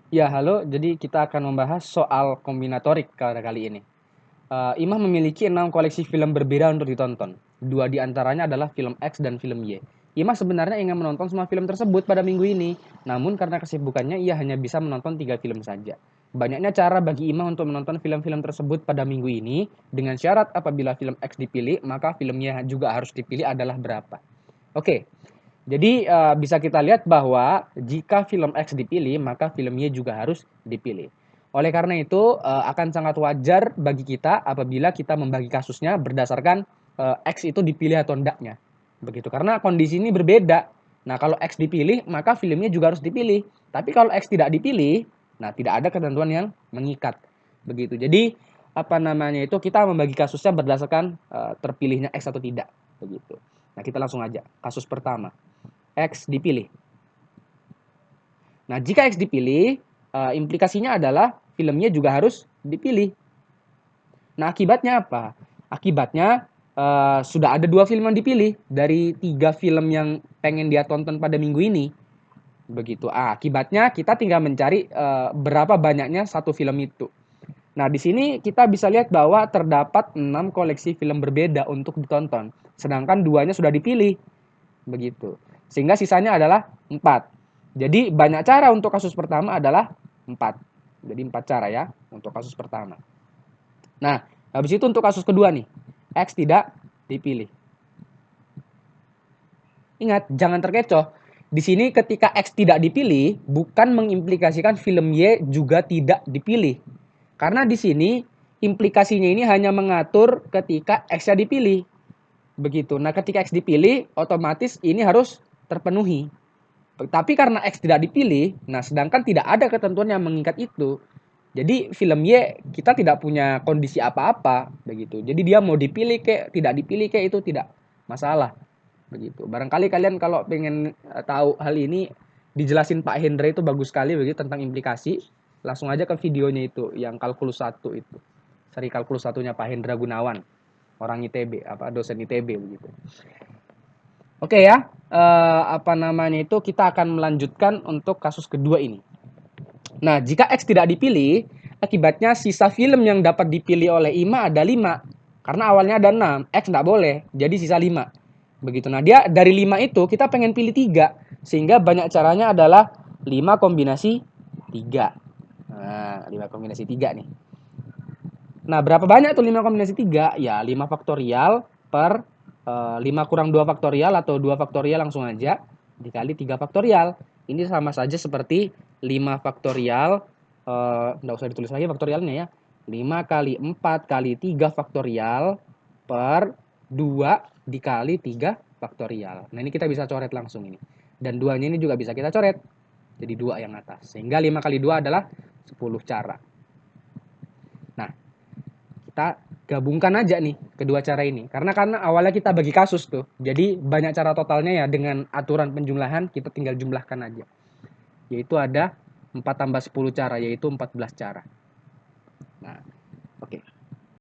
Ya, halo. Jadi kita akan membahas soal kombinatorik kali ini. Imah memiliki 6 koleksi film berbeda untuk ditonton. Dua di antaranya adalah film X dan film Y. Imah sebenarnya ingin menonton semua film tersebut pada minggu ini, namun karena kesibukannya ia hanya bisa menonton 3 film saja. Banyaknya cara bagi Imah untuk menonton film-film tersebut pada minggu ini, dengan syarat apabila film X dipilih, maka filmnya juga harus dipilih adalah berapa. Oke, jadi bisa kita lihat bahwa jika film X dipilih, maka film Y juga harus dipilih. Oleh karena itu akan sangat wajar bagi kita apabila kita membagi kasusnya berdasarkan X itu dipilih atau enggaknya. Begitu. Karena kondisi ini berbeda. Nah, kalau X dipilih, maka filmnya juga harus dipilih. Tapi kalau X tidak dipilih, nah tidak ada ketentuan yang mengikat. Begitu. Jadi apa namanya itu kita membagi kasusnya berdasarkan terpilihnya X atau tidak. Begitu. Nah, kita langsung aja. Kasus pertama. X dipilih. Nah, jika X dipilih, implikasinya adalah filmnya juga harus dipilih. Nah, akibatnya apa? Akibatnya sudah ada 2 film yang dipilih dari 3 film yang pengen dia tonton pada minggu ini. Begitu. Akibatnya kita tinggal mencari berapa banyaknya satu film itu. Nah, di sini kita bisa lihat bahwa terdapat 6 koleksi film berbeda untuk ditonton, sedangkan duanya sudah dipilih. Begitu. Sehingga sisanya adalah 4. Jadi banyak cara untuk kasus pertama adalah 4. Jadi 4 cara ya untuk kasus pertama. Nah, habis itu untuk kasus kedua nih. X tidak dipilih. Ingat, jangan terkecoh. Di sini ketika X tidak dipilih bukan mengimplikasikan film Y juga tidak dipilih. Karena di sini implikasinya ini hanya mengatur ketika X-nya dipilih. Begitu. Nah, ketika X dipilih, otomatis ini harus terpenuhi. Tapi karena X tidak dipilih, nah sedangkan tidak ada ketentuan yang mengikat itu. Jadi film Y kita tidak punya kondisi apa-apa begitu. Jadi dia mau dipilih kayak tidak dipilih kayak itu tidak masalah begitu. Barangkali kalian kalau pengen tahu hal ini dijelasin Pak Hendra itu bagus sekali begitu tentang implikasi. Langsung aja ke videonya itu yang kalkulus 1 itu. Seri kalkulus satunya Pak Hendra Gunawan, orang ITB, apa dosen ITB begitu. Oke ya, apa namanya itu kita akan melanjutkan untuk kasus kedua ini. Nah, jika X tidak dipilih, akibatnya sisa film yang dapat dipilih oleh Ima ada 5. Karena awalnya ada 6, X tidak boleh, jadi sisa 5. Begitu. Nah, dia dari 5 itu kita pengen pilih 3. Sehingga banyak caranya adalah 5 kombinasi 3. Nah, 5 kombinasi 3 nih. Nah, berapa banyak tuh 5 kombinasi 3? Ya, 5 faktorial per 5 kurang 2 faktorial atau 2 faktorial langsung aja dikali 3 faktorial. Ini sama saja seperti 5 faktorial, enggak usah ditulis lagi faktorialnya ya. 5 kali 4 kali 3 faktorial per 2 dikali 3 faktorial. Nah, ini kita bisa coret langsung ini. Dan duanya ini juga bisa kita coret. Jadi 2 yang atas. Sehingga 5 kali 2 adalah 10 cara. Nah, kita gabungkan aja nih kedua cara ini. Karena awalnya kita bagi kasus tuh. Jadi banyak cara totalnya ya dengan aturan penjumlahan kita tinggal jumlahkan aja. Yaitu ada 4 tambah 10 cara yaitu 14 cara. Nah, oke.